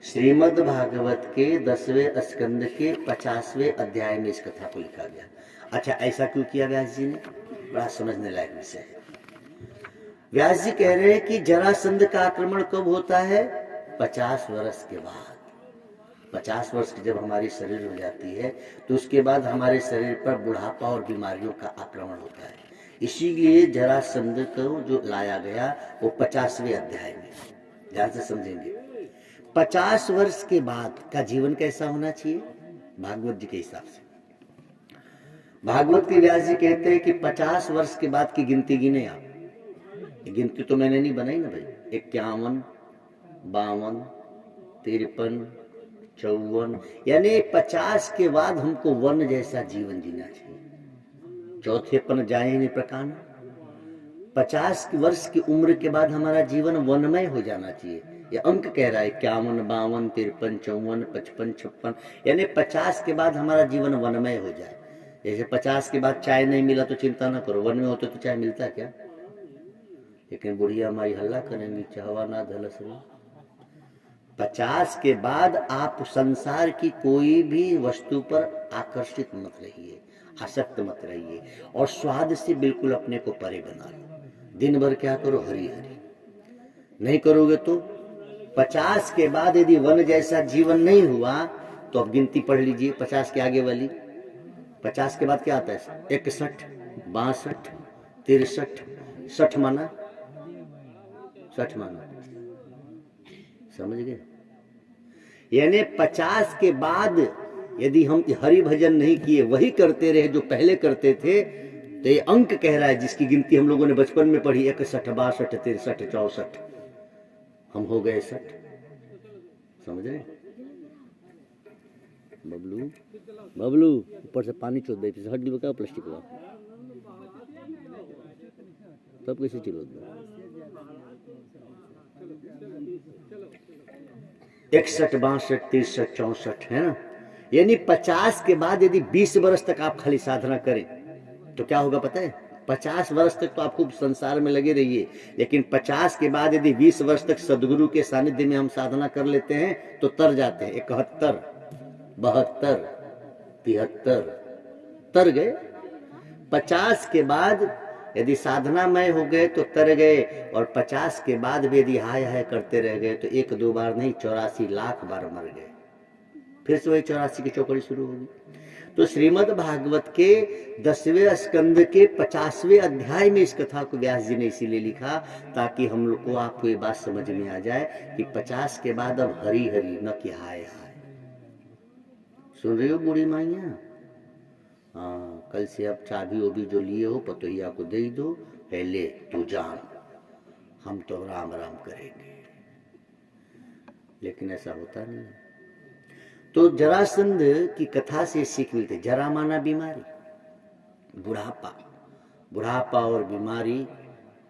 श्रीमद् भागवत के 10वें स्कंद के 50वें अध्याय में इस कथा को लिखा गया। अच्छा, ऐसा क्यों किया व्यास जी ने? बड़ा समझने लायक विषय है। व्यास जी कह रहे हैं कि जरासंध का आक्रमण कब होता है? 50 वर्ष के बाद। 50 वर्ष की जब हमारी शरीर हो जाती है तो उसके बाद हमारे शरीर पर बुढ़ापा और बीमारियों का आक्रमण होता है। इसीलिए जरासंध को जो लाया गया वो 50वें अध्याय में। ध्यान से समझेंगे। 50 वर्ष के बाद का जीवन कैसा होना चाहिए भागवत जी के हिसाब से? भागवत के व्यास जी कहते हैं कि 50 वर्ष के बाद की गिनती गिने आप। गिनती तो मैंने नहीं बनाई ना भाई। 51, 52, 53, 54, यानी 50 के बाद हमको वन जैसा जीवन जीना चाहिए। चौथेपन जाए नहीं प्रकार। 50 वर्ष की उम्र के बाद हमारा जीवन वनमय हो जाना चाहिए। ये अंक कह रहा है 51, 52, 53, 54, 55, 56, यानी 50 के बाद हमारा जीवन वनमय हो जाए। जैसे 50 के बाद चाय नहीं मिला तो चिंता ना करो, वन में होते तो चाय मिलता क्या? लेकिन बुढ़िया माई हल्ला करेंगी, चाहवा ना धलस रो। 50 के बाद आप संसार की कोई भी वस्तु पर आकर्षित मत रहिए, आसक्त मत रहिए, और स्वाद से बिल्कुल अपने को परे बना लो। दिन भर क्या करो? हरी हरी। नहीं करोगे तो 50 के बाद यदि वन जैसा जीवन नहीं हुआ तो अब गिनती पढ़ लीजिए 50 के आगे वाली। 50 के बाद क्या आता है? 61, 62, 63, 60 माना, 60 माना, समझ गए? यानी 50 के बाद यदि हम हरि भजन नहीं किए, वही करते रहे जो पहले करते थे, तो ये अंक कह रहा है जिसकी गिनती हम लोगों ने बचपन में पढ़ी, 61, 62, 63, 64, हम हो गए 60। समझ रहे? बबलू बबलू ऊपर से पानी चोद दे, हट गई क्या प्लास्टिक हुआ तब कैसे चिल्लो? 61, 62, 63, 64 है ना। यानी 50 के बाद यदि 20 वर्ष तक आप खाली साधना करें तो क्या होगा पता है? 50 वर्ष तक तो आप खूब संसार में लगे रहिए, लेकिन 50 के बाद यदि 20 वर्ष तक सदगुरु के सानिध्य में हम साधना कर लेते हैं तो तर जाते हैं। 71, 72, 73 तर गए। 50 के बाद यदि साधनामय हो गए तो तर गए, और 50 के बाद भी यदि हाय हाय करते रह गए तो 1-2 बार नहीं 84 लाख बार मर गए। फिर से वही 84 की चौकड़ी शुरू होगी। तो श्रीमद् भागवत के 10वें स्कंद के 50वें अध्याय में इस कथा को व्यास जी ने इसीलिए लिखा ताकि हम लोग को, आपको ये बात समझ में आ जाए कि 50 के बाद अब हरी हरी, न कि हाय हाय। सुन रही हो बूढ़ी माइया? हाँ, कल से अब चाबी ओबी जो लिए हो पतोहिया को दे दो, है ले तू जान, हम तो राम राम करेंगे। लेकिन ऐसा होता नहीं। तो जरासंध की कथा से सीख मिलती। जरा माना बीमारी, बुढ़ापा। बुढ़ापा और बीमारी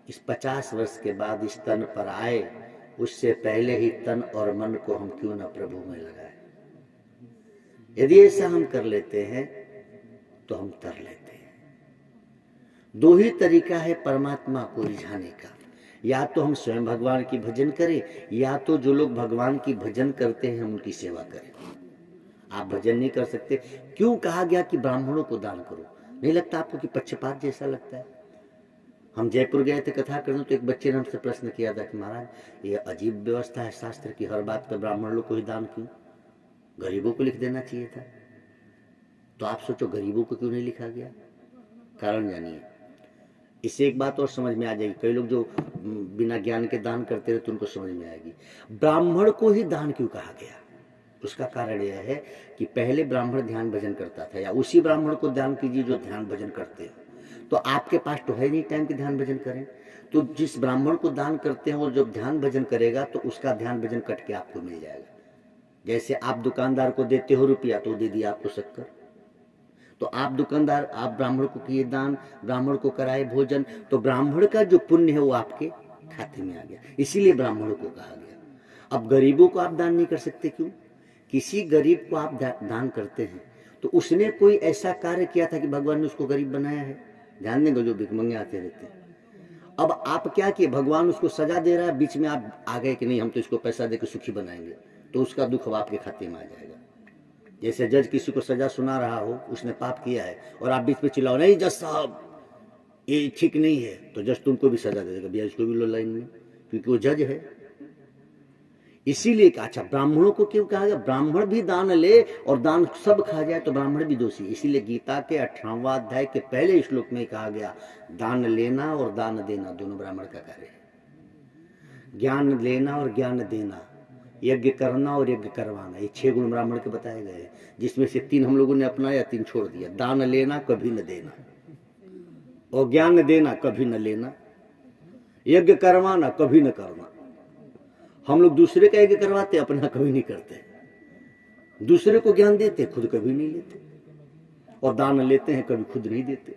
इस 50 वर्ष के बाद इस तन पर आए, उससे पहले ही तन और मन को हम क्यों न प्रभु में लगाए। यदि ऐसा हम कर लेते हैं तो हम तर लेते हैं। दो ही तरीका है परमात्मा को रिझाने का, या तो हम स्वयं भगवान की भजन करें, या तो जो लोग भगवान की भजन करते हैं हम उनकी सेवा करें। आप भजन नहीं कर सकते। क्यों कहा गया कि ब्राह्मणों को दान करो? नहीं लगता आपको कि पक्षपात जैसा लगता है? हम जयपुर गए थे कथा करने, तो एक बच्चे ने हमसे प्रश्न किया था कि महाराज ये अजीब व्यवस्था है शास्त्र की, हर बात पर ब्राह्मण लोग को ही दान क्यों? गरीबों को लिख देना चाहिए था। तो आप सोचो गरीबों को क्यों नहीं लिखा गया? कारण जानिए। इससे एक बात और समझ में आ जाएगी। कई लोग जो बिना ज्ञान के दान करते रहे तो उनको समझ में आएगी। ब्राह्मण को ही दान क्यों कहा गया? उसका कारण यह है कि पहले ब्राह्मण ध्यान भजन करता था, या उसी ब्राह्मण को दान कीजिए जो ध्यान भजन करते हो। तो आपके पास तो है नहीं टाइम कि ध्यान भजन करें। तो जिस ब्राह्मण को दान करते हैं वो जब ध्यान भजन करेगा तो उसका ध्यान भजन कट के आपको मिल जाएगा। जैसे आप दुकानदार को देते हो रुपया तो दे दिया आपको शक्कर, तो आप दुकानदार, आप ब्राह्मण को किए दान, ब्राह्मण को कराए भोजन, तो ब्राह्मण का जो पुण्य है वो आपके खाते में आ गया। इसीलिए ब्राह्मणों को कहा गया। अब गरीबों को आप दान नहीं कर सकते। क्यों? किसी गरीब को आप दान करते हैं तो उसने कोई ऐसा कार्य किया था कि भगवान ने उसको गरीब बनाया है। ध्यान देंगे जो भिखमंगे आते रहते हैं। अब आप क्या किए? भगवान उसको सजा दे रहा है, बीच में आप आ गए कि नहीं हम तो इसको पैसा देकर सुखी बनाएंगे। तो उसका दुख अब आपके खाते में आ जाएगा। जैसे जज किसी को सजा सुना रहा हो, उसने पाप किया है और आप बीच में चिल्लाओ, नहीं जज साहब ये ठीक नहीं है, तो जज तुमको भी सजा दे देगा, भैया इसको भी लो लाइन में, क्योंकि वो जज है। इसीलिए अच्छा ब्राह्मणों को क्यों कहा गया, ब्राह्मण भी दान ले और दान सब खा जाए तो ब्राह्मण भी दोषी। इसीलिए गीता के 18वां अध्याय के पहले श्लोक में कहा गया दान लेना और दान देना दोनों ब्राह्मण का कार्य है। ज्ञान लेना और ज्ञान देना, यज्ञ करना और यज्ञ करवाना, ये 6 गुण ब्राह्मण के बताए गए, जिसमें से 3 हम लोगों ने अपनाया, 3 छोड़ दिया। दान लेना कभी न देना, और ज्ञान देना कभी न लेना, यज्ञ करवाना कभी न करना। हम लोग दूसरे का यज्ञ करवाते, अपना कभी नहीं करते। दूसरे को ज्ञान देते, खुद कभी नहीं लेते, और दान लेते हैं, कभी खुद नहीं देते।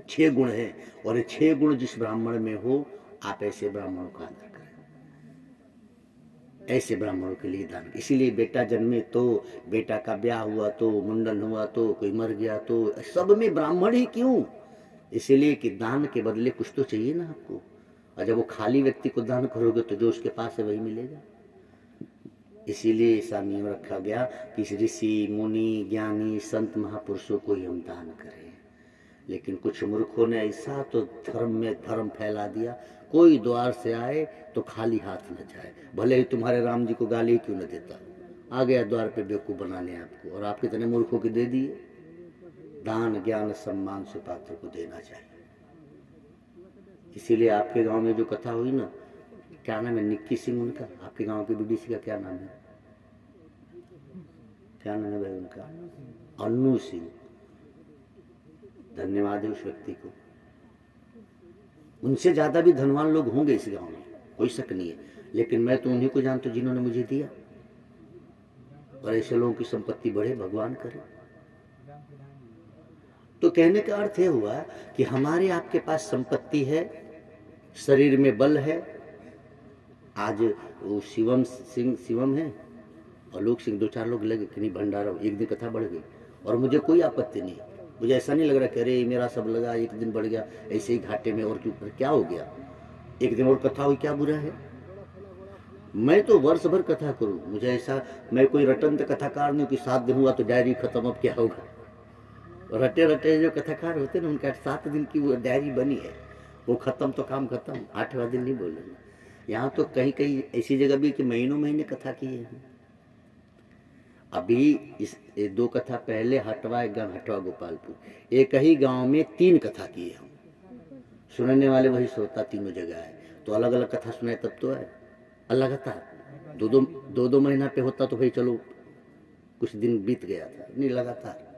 6 गुण हैं, और ये 6 गुण जिस ब्राह्मण में हो, आप ऐसे ब्राह्मणों का आदर करें, ऐसे ब्राह्मणों के लिए दान। इसीलिए बेटा जन्मे तो, बेटा का ब्याह हुआ तो, मुंडन हुआ तो, कोई मर गया तो, सब में ब्राह्मण ही क्यों? इसीलिए कि दान के बदले कुछ तो चाहिए ना आपको। और जब वो खाली व्यक्ति को दान करोगे तो जो उसके पास है वही मिलेगा। इसीलिए ऐसा नियम रखा गया कि ऋषि मुनि ज्ञानी संत महापुरुषों को ही हम दान करें। लेकिन कुछ मूर्खों ने ऐसा तो धर्म में धर्म फैला दिया, कोई द्वार से आए तो खाली हाथ न जाए, भले ही तुम्हारे राम जी को गाली क्यों न देता, आ गया द्वार पे बेवकूफ बनाने आपको, और आप कितने मूर्खों के दे दिए। दान ज्ञान सम्मान से पात्र को देना चाहिए। इसीलिए आपके गांव में जो कथा हुई ना, क्या नाम है, निक्की सिंह उनका, आपके गांव के बीडीसी का क्या नाम है, क्या नाम है भाई उनका, अन्नू सिंह। धन्यवाद है उस व्यक्ति को। उनसे ज्यादा भी धनवान लोग होंगे इस गांव में, कोई शक नहीं है, लेकिन मैं तो उन्हीं को जानता हूं जिन्होंने मुझे दिया। और ऐसे लोगों की संपत्ति बढ़े, भगवान करे। तो कहने का अर्थ यह हुआ कि हमारे आपके पास संपत्ति है, शरीर में बल है। आज वो शिवम है और लोक सिंह, 2-4 लोग लगे कि नहीं भंडारा, एक दिन कथा बढ़ गई, और मुझे कोई आपत्ति नहीं। मुझे ऐसा नहीं लग रहा कि अरे मेरा सब लगा, एक दिन बढ़ गया, ऐसे ही घाटे में और क्यों, क्या हो गया, एक दिन और कथा हुई, क्या बुरा है। मैं तो वर्ष भर कथा करूं, मुझे ऐसा, मैं कोई रटंत कथाकार नहीं कि 7 दिन हुआ तो डायरी खत्म, अब क्या होगा। रटे रटे जो कथाकार होते ना, उनका 7 दिन की वो डायरी बनी है, वो खत्म तो काम खत्म, 8वां दिन नहीं बोलेंगे। यहाँ तो कहीं कहीं ऐसी जगह भी कि महीनों महीने कथा की है। अभी इस 2 कथा पहले हटवा गोपालपुर, एक ही गांव में 3 कथा की है। हम सुनने वाले वही श्रोता तीनों जगह है, तो अलग अलग कथा सुनाए तब तो है। लगातार 2-2 महीना पे होता तो भाई चलो कुछ दिन बीत गया था, नहीं लगातार।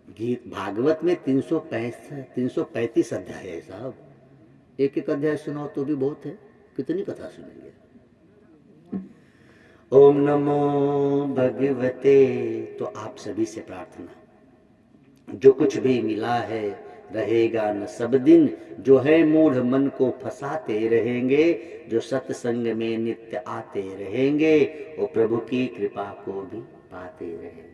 गीत भागवत में 335 अध्याय है साहब, एक एक अध्याय सुनाओ तो भी बहुत है, कितनी कथा सुनेंगे। ओम नमो भगवते। तो आप सभी से प्रार्थना, जो कुछ भी मिला है रहेगा न सब दिन, जो है मूढ़ मन को फंसाते रहेंगे, जो सत्संग में नित्य आते रहेंगे, वो प्रभु की कृपा को भी पाते रहेंगे।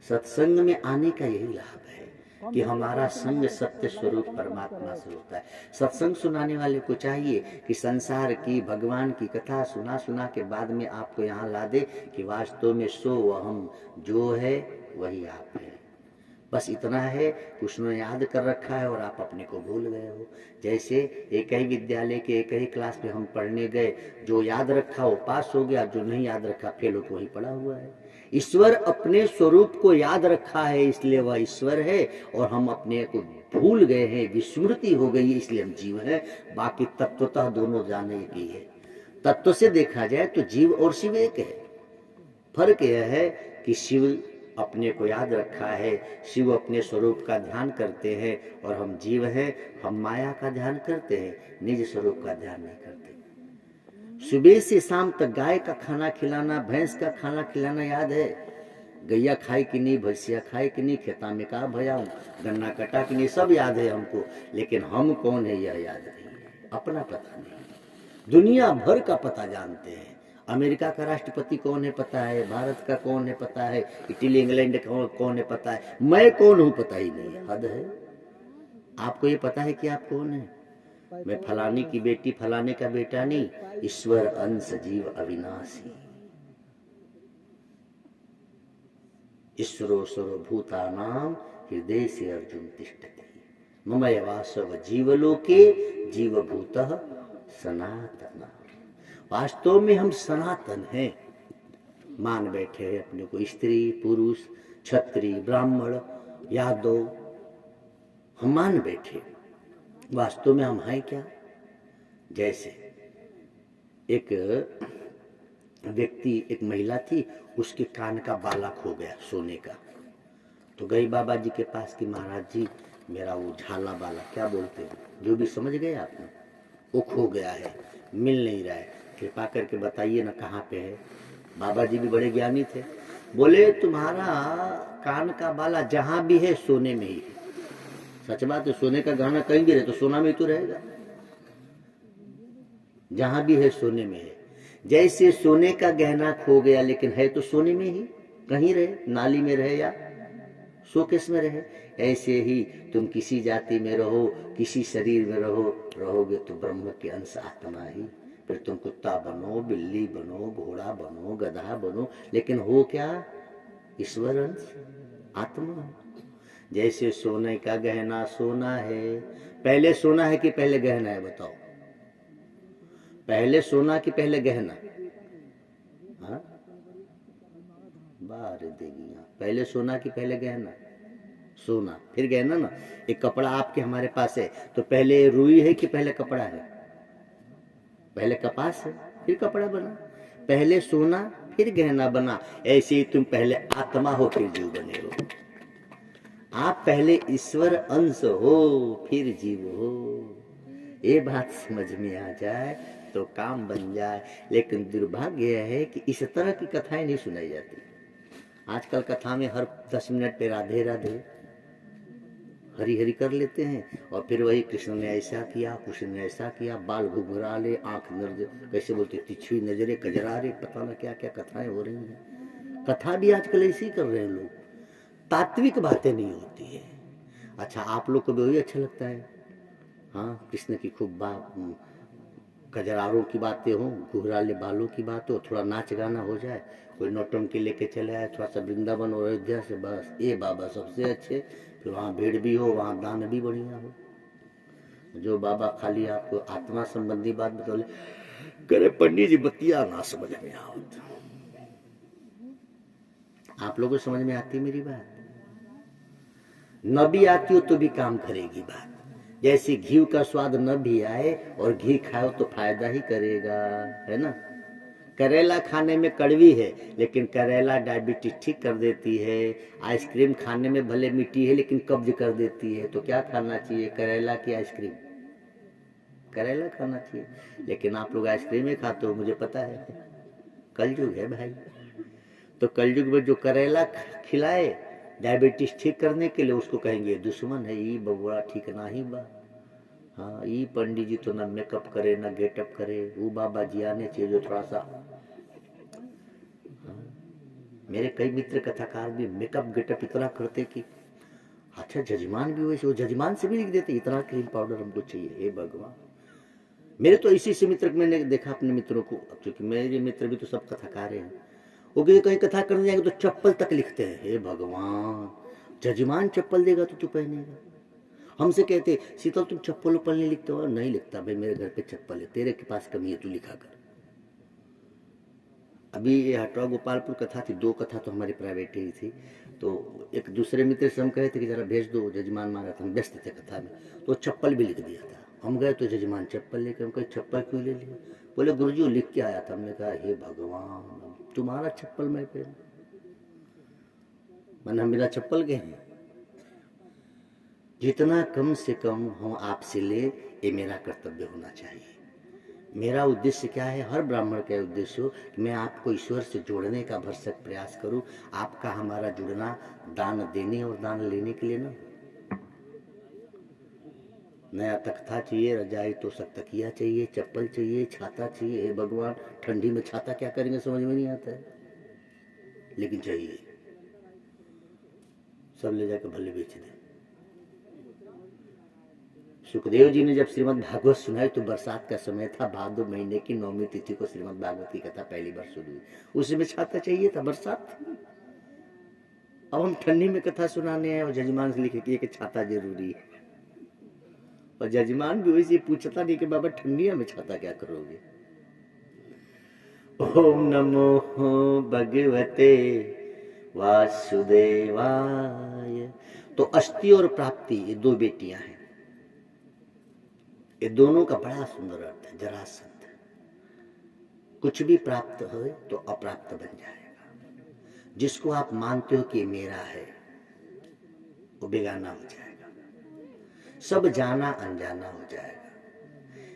सत्संग में आने का यही लाभ है कि हमारा संग सत्य स्वरूप परमात्मा से होता है। सत्संग सुनाने वाले को चाहिए कि संसार की भगवान की कथा सुना सुना के बाद में आपको यहाँ ला दे कि वास्तव में सो अहम, जो है वही आप है। बस इतना है कि उसने याद कर रखा है और आप अपने को भूल गए हो। जैसे एक ही विद्यालय के एक ही क्लास में हम पढ़ने गए, जो याद रखा वो पास हो गया, जो नहीं याद रखा फेल हो, वही पड़ा हुआ है। ईश्वर अपने स्वरूप को याद रखा है इसलिए वह ईश्वर है, और हम अपने को भूल गए हैं, विस्मृति हो गई है इसलिए हम जीव हैं। बाकी तत्वतः दोनों जाने की है। तत्व से देखा जाए तो जीव और शिव एक है। फर्क यह है कि शिव अपने को याद रखा है, शिव अपने स्वरूप का ध्यान करते हैं, और हम जीव हैं, हम माया का ध्यान करते हैं, निज स्वरूप का ध्यान नहीं करते। सुबह से शाम तक गाय का खाना खिलाना, भैंस का खाना खिलाना याद है, गैया खाई कि नहीं, भैंसिया खाई कि नहीं, खेता में का भया, गन्ना कटा कि नहीं, सब याद है हमको, लेकिन हम कौन है यह याद नहीं है, अपना पता नहीं। दुनिया भर का पता जानते हैं, अमेरिका का राष्ट्रपति कौन है पता है, भारत का कौन है पता है, इटली इंग्लैंड का कौन है पता है, मैं कौन हूं पता ही नहीं। हद है। आपको ये पता है कि आप कौन है? मैं फलाने की बेटी फलाने का बेटा नहीं, ईश्वर अंश जीव अविनाशी। ईश्वरो सर्वभूतानां हृदय से अर्जुन तिष्ठति ममैव वासव जीवलोके जीवभूतः सनातन। वास्तव में हम सनातन हैं। मान बैठे हैं अपने को स्त्री पुरुष क्षत्रिय ब्राह्मण यादव, हम मान बैठे, वास्तव में हम हैं क्या? जैसे एक व्यक्ति, एक महिला थी, उसके कान का बाला खो गया सोने का, तो गई बाबा जी के पास कि महाराज जी मेरा वो झाला बाला, क्या बोलते हैं, जो भी समझ गए आपने, वो खो गया है, मिल नहीं रहा है, कृपा करके बताइए ना कहाँ पे है। बाबा जी भी बड़े ज्ञानी थे, बोले तुम्हारा कान का बाला जहां भी है सोने में ही है। सच बात है, सोने का गहना कहीं भी रहे तो सोना में ही तो रहेगा, जहां भी है सोने में है। जैसे सोने का गहना खो गया लेकिन है तो सोने में ही, कहीं रहे, नाली में रहे या शोकेस में रहे, ऐसे ही तुम किसी जाति में रहो, किसी शरीर में रहो, रहोगे तो ब्रह्म के अंश आत्मा ही। फिर तुम कुत्ता बनो, बिल्ली बनो, घोड़ा बनो, गधा बनो, लेकिन हो क्या? ईश्वर अंश आत्मा। जैसे सोने का गहना सोना है, पहले सोना है कि पहले गहना है, बताओ? पहले सोना कि पहले गहना? हाँ, बाहर देगी, पहले सोना कि पहले गहना? सोना फिर गहना ना। एक कपड़ा आपके हमारे पास है तो पहले रुई है कि पहले कपड़ा है? पहले कपास है फिर कपड़ा बना, पहले सोना फिर गहना बना। ऐसे ही तुम पहले आत्मा हो फिर जीव बने हो। आप पहले ईश्वर अंश हो फिर जीव हो। ये बात समझ में आ जाए तो काम बन जाए। लेकिन दुर्भाग्य है कि इस तरह की कथाएं नहीं सुनाई जाती। आजकल कथा में हर 10 मिनट पे राधे राधे हरी हरी कर लेते हैं, और फिर वही कृष्ण ने ऐसा किया, कृष्ण ने ऐसा किया, बाल घुघराले, आंख कैसे बोलते तिछी नजरे, कजरारे, पता ना क्या क्या कथाएं हो रही हैं। कथा भी आजकल ऐसे ही कर रहे हैं लोग, तात्विक बातें नहीं होती है। अच्छा, आप लोग को भी वही अच्छा लगता है? हाँ, कृष्ण की खूब कजरारों की बातें हो, घुघराले बालों की बात हो, थोड़ा नाच गाना हो जाए, कोई नौटंकी लेके चले आए, थोड़ा सा वृंदावन और अयोध्या से, बस ये बाबा सबसे अच्छे। फिर वहाँ भीड़ भी हो, वहाँ दान भी बढ़िया हो। जो बाबा खाली आपको आत्मा संबंधी बात बतौले, करे पंडित जी बतिया ना समझ में आओ। आप लोगों को समझ में आती मेरी बात? न भी आती हो तो भी काम करेगी बात। जैसे घी का स्वाद न भी आए और घी खाओ तो फायदा ही करेगा, है ना? करेला खाने में कड़वी है लेकिन करेला डायबिटीज ठीक कर देती है। आइसक्रीम खाने में भले मीठी है लेकिन कब्ज कर देती है। तो क्या खाना चाहिए, करेला की आइसक्रीम? करेला खाना चाहिए। लेकिन आप लोग आइसक्रीम ही खाते हो, मुझे पता है, कलयुग है भाई। तो कलयुग में जो करेला खिलाए डायबिटीज ठीक करने के लिए, उसको कहेंगे दुश्मन है, ये बबुआ ठीक ना ही बा। हाँ, ये पंडित जी तो ना मेकअप करे ना गेटअप करे, वो बाबा जी आने चाहिए जो थोड़ा सा। हाँ, मेरे कई मित्र कथाकार भी मेकअप गेटअप इतना करते कि अच्छा, जजमान भी वैसे, वो जजमान से भी लिख देते इतना क्रीम पाउडर हमको चाहिए। हे भगवान, मेरे तो इसी से मित्र, मैंने देखा अपने मित्रों को, क्योंकि मेरे मित्र भी तो सब कथाकार हैं, वो कहीं कथा करने जाएंगे तो चप्पल तक लिखते हैं। हे भगवान, जजमान चप्पल देगा तो तू पहनेगा। हमसे कहते शीतल तुम चप्पल उप्पल नहीं लिखते हो? नहीं लिखता भाई, मेरे घर पे चप्पल है, तेरे के पास कमी है, तू लिखा कर। अभी ये हटवा गोपालपुर कथा थी, 2 कथा तो हमारी प्राइवेट ही थी। तो एक दूसरे मित्र से हम कहे थे कि जरा भेज दो, जजमान मारा था, हम व्यस्त थे कथा में, तो चप्पल भी लिख दिया था। हम गए तो जजमान चप्पल लेके, हम कहे चप्पल क्यों ले लिया? बोले गुरुजी लिख के आया था। हमने कहा हे भगवान, तुम्हारा चप्पल मैं पहन, मैंने बिना चप्पल के हैं। जितना कम से कम हम आपसे ले, ये मेरा कर्तव्य होना चाहिए। मेरा उद्देश्य क्या है, हर ब्राह्मण का उद्देश्य हो कि मैं आपको ईश्वर से जोड़ने का भरसक प्रयास करूं। आपका हमारा जुड़ना दान देने और दान लेने के लिए ना। नया तख्ता चाहिए, रजाई तो तकिया चाहिए, चप्पल चाहिए, छाता चाहिए। हे भगवान, ठंडी में छाता क्या करेंगे समझ में नहीं आता है, लेकिन चाहिए। सब ले जाकर भले बेच दे। सुखदेव जी ने जब श्रीमद् भागवत सुनाई तो बरसात का समय था, भादो महीने की 9वीं तिथि को श्रीमद् भागवत की कथा पहली बार शुरू हुई। उस समय छाता चाहिए था, बरसात थी। अब हम ठंडी में कथा सुनाने हैं और जजमान से लिखे कि छाता जरूरी है, और जजमान भी वैसे पूछता नहीं कि बाबा ठंडिया में छाता क्या करोगे। ओम नमो भगवते वासुदेवाय। तो अस्थि और प्राप्ति ये दो बेटियां हैं, ये दोनों का बड़ा सुंदर अर्थ है। जरासंध, कुछ भी प्राप्त हो तो अप्राप्त बन जाएगा। जिसको आप मानते हो कि मेरा है वो बेगाना हो जाएगा, सब जाना अनजाना हो जाएगा।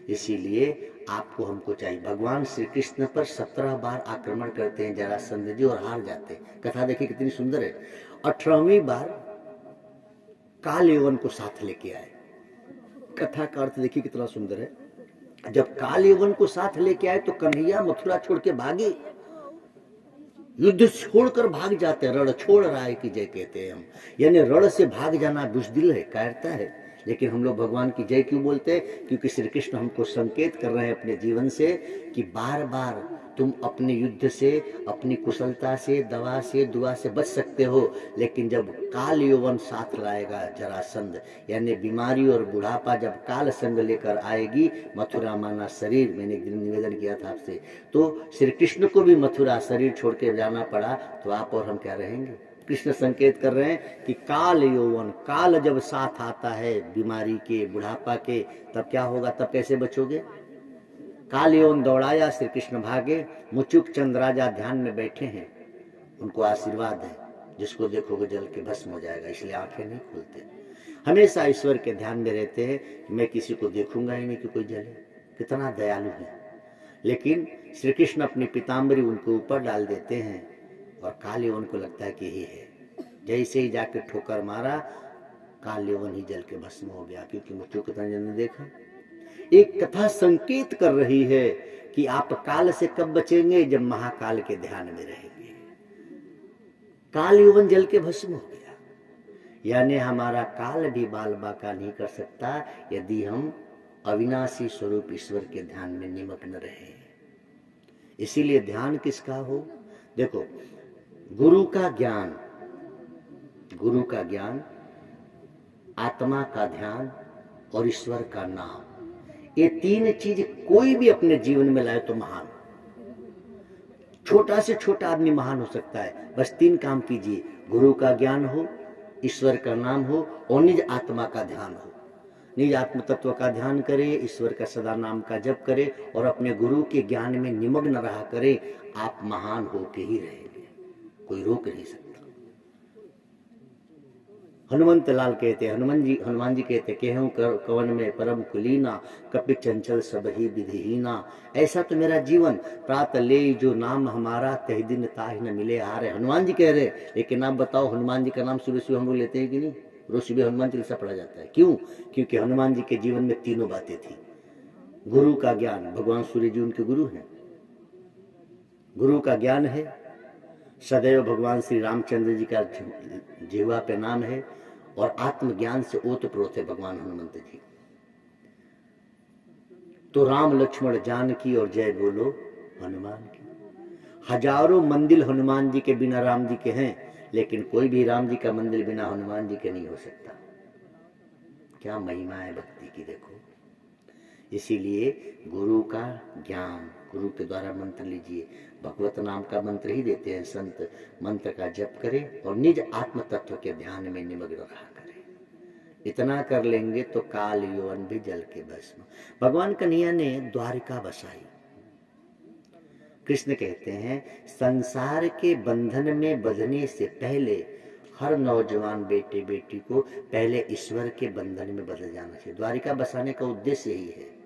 इसीलिए आपको हमको चाहिए। भगवान श्री कृष्ण पर 17 बार आक्रमण करते हैं जरासंध जी और हार जाते हैं। कथा देखिए कितनी सुंदर है। 18वीं बार काल यवन को साथ लेके आए। कथा का अर्थ देखिए कितना सुंदर है। जब काल यवन को साथ लेके आए तो कन्हैया मथुरा छोड़ के भागे, युद्ध छोड़कर भाग जाते हैं। रण छोड़ राय की जय कहते हैं हम, यानी रण से भाग जाना बुजदिल है, कायरता है। लेकिन हम लोग भगवान की जय क्यों बोलते हैं? क्योंकि श्री कृष्ण हमको संकेत कर रहे हैं अपने जीवन से कि बार बार तुम अपने युद्ध से, अपनी कुशलता से, दवा से, दुआ से बच सकते हो, लेकिन जब काल यौवन साथ लाएगा जरासंध, यानी बीमारी और बुढ़ापा जब काल संग लेकर आएगी, मथुरा माना शरीर, मैंने एक दिन निवेदन किया था आपसे, तो श्री कृष्ण को भी मथुरा शरीर छोड़ के जाना पड़ा, तो आप और हम क्या रहेंगे? कृष्ण संकेत कर रहे हैं कि काल यौवन, काल जब साथ आता है बीमारी के, बुढ़ापा के, तब क्या होगा? तब कैसे बचोगे? काल यौवन दौड़ाया, श्री कृष्ण भागे, मुचुक चंद राजा ध्यान में बैठे हैं, उनको आशीर्वाद है, जिसको देखोगे जल के भस्म हो जाएगा, इसलिए आंखें नहीं खोलते। हमेशा ईश्वर के ध्यान में रहते हैं कि मैं किसी को देखूंगा ही नहीं कि कोई जले। कितना दयालु है। लेकिन श्री कृष्ण अपनी पीताम्बरी उनके ऊपर डाल देते हैं और काल यौवन को लगता है कि यही है। जैसे ही जाकर ठोकर मारा, काल यौवन ही जल के भस्म हो गया, क्योंकि मृत्यु कितना जन ने देखा। एक कथा संकेत कर रही है कि आप काल से कब बचेंगे? जब महाकाल के ध्यान में रहेंगे। काल यौवन जल के भस्म हो गया, यानी हमारा काल भी बाल बाका नहीं कर सकता यदि हम अविनाशी स्वरूप ईश्वर के ध्यान में निमग्न रहे। इसीलिए ध्यान किसका हो? देखो, गुरु का ज्ञान, गुरु का ज्ञान, आत्मा का ध्यान और ईश्वर का नाम, ये तीन चीज कोई भी अपने जीवन में लाए तो महान। छोटा से छोटा आदमी महान हो सकता है, बस तीन काम कीजिए, गुरु का ज्ञान हो, ईश्वर का नाम हो और निज आत्मा का ध्यान हो। निज आत्म तत्व का ध्यान करे, ईश्वर का सदा नाम का जप करे और अपने गुरु के ज्ञान में निमग्न रहा करे, आप महान होके ही रहेंगे, कोई रोक नहीं सकता। हनुमंत लाल कहते, हनुमान जी कहते, केहूं कवन में परम कुलीना, कपि चंचल सब ही विधिहीना। ऐसा तो मेरा जीवन, प्रात ले जो नाम हमारा, तह दिन ताहि न मिले हारे। हनुमान जी कह रहे, लेकिन आप बताओ हनुमान जी का नाम सुबह सुबह हम लोग लेते हैं कि नहीं? रोज सुबह हनुमान चालीसा पढ़ा जाता है। क्यों? क्योंकि हनुमान जी के जीवन में तीनों बातें थी। गुरु का ज्ञान, भगवान सूर्य जी उनके गुरु हैं, गुरु का ज्ञान है, सदैव भगवान श्री रामचंद्र जी का जिह्वा पे नाम है, और आत्मज्ञान से ओतप्रोत है भगवान हनुमंत जी। तो राम लक्ष्मण जानकी और जय बोलो हनुमान की। हजारों मंदिर हनुमान जी के बिना राम जी के हैं, लेकिन कोई भी राम जी का मंदिर बिना हनुमान जी के नहीं हो सकता। क्या महिमा है भक्ति की, देखो। इसीलिए गुरु का ज्ञान, गुरु के द्वारा मंत्र लीजिए, भगवत नाम का मंत्र ही देते हैं संत, मंत्र का जप करें और निज आत्म तत्व के ध्यान में निमग्न रहा करें। इतना कर लेंगे तो काल यौवन भी जल के भस्म। भगवान कन्हैया ने द्वारिका बसाई। कृष्ण कहते हैं, संसार के बंधन में बंधने से पहले हर नौजवान बेटे बेटी को पहले ईश्वर के बंधन में बदल जाना चाहिए। द्वारिका बसाने का उद्देश्य यही है।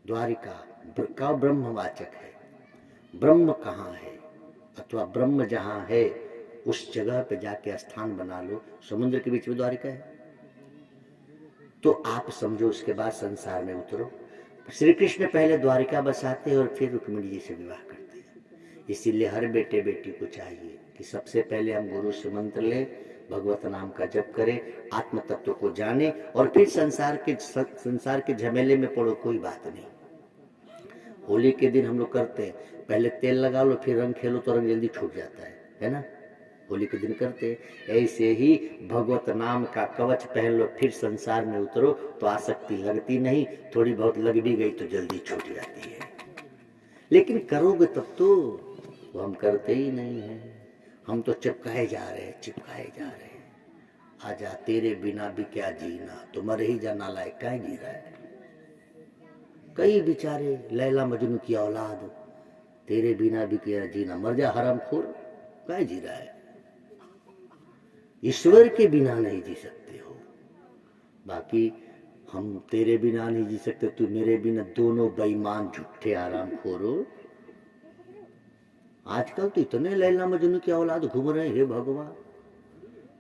द्वारिका का ब्रह्मवाचक है। ब्रह्म कहाँ है अथवा ब्रह्म जहाँ है उस जगह पे जाके स्थान बना लो। समुद्र के बीच में द्वारिका है, तो आप समझो उसके बाद संसार में उतरो। श्री कृष्ण पहले द्वारिका बसाते हैं और फिर रुक्मिणी जी से विवाह करते हैं। इसीलिए हर बेटे बेटी को चाहिए कि सबसे पहले हम गुरु से मंत्र लें, भगवत नाम का जप करे, आत्म तत्व को जाने और फिर संसार के झमेले में पड़ो, कोई बात नहीं। होली के दिन हम लोग करते हैं, पहले तेल लगा लो फिर रंग खेलो तो रंग जल्दी छूट जाता है ना, होली के दिन करते हैं। ऐसे ही भगवत नाम का कवच पहन लो, फिर संसार में उतरो तो आसक्ति लगती नहीं, थोड़ी बहुत लग भी गई तो जल्दी छूट जाती है। लेकिन करोगे तब तो, वो हम करते ही नहीं है। हम तो चिपकाए जा रहे हैं, चिपकाए जा रहे हैं। आजा तेरे बिना भी क्या जीना, तो मर ही जा, नालायक क्या जी रहा है। कई बेचारे लैला मजनू की औलाद, तेरे बिना भी क्या जीना, मर जा हरामखोर, क्या जी रहा है। ईश्वर के बिना नहीं जी सकते हो, बाकी हम तेरे बिना नहीं जी सकते, तू मेरे बिना, दोनों बेईमान झूठे हरामखोर हो। आजकल तो इतने लैला मजनू की औलाद घूम रहे हैं, भगवान।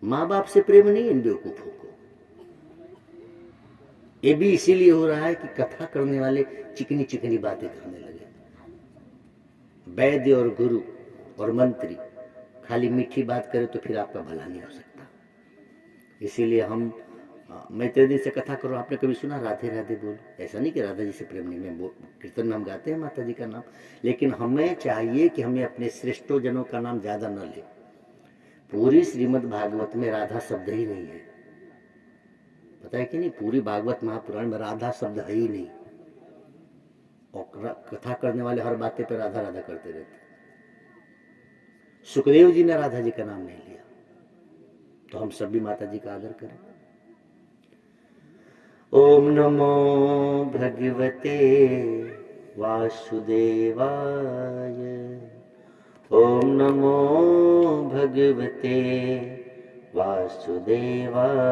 माँ बाप से प्रेम नहीं इन बेवकूफों को। ये भी इसीलिए हो रहा है कि कथा करने वाले चिकनी चिकनी बातें करने लगे। वैद्य और गुरु और मंत्री खाली मीठी बात करे तो फिर आपका भला नहीं हो सकता। इसीलिए हम, मैं तेरे दिन से कथा करो, आपने कभी सुना राधे राधे बोल? ऐसा नहीं कि राधा जी से प्रेम नहीं, मैं कीर्तन में हम गाते हैं माता जी का नाम, लेकिन हमें चाहिए कि हमें अपने श्रेष्ठों जनों का नाम ज्यादा न ले। पूरी श्रीमद् भागवत में राधा शब्द ही नहीं है, पता है कि नहीं? पूरी भागवत महापुराण में राधा शब्द है ही नहीं, और कथा करने वाले हर बातें पे राधा राधा करते रहते। सुखदेव जी ने राधा जी का नाम नहीं लिया, तो हम सब भी माता जी का आदर करें। ओम नमो भगवते वासुदेवाय, ओम नमो भगवते वासुदेवाय।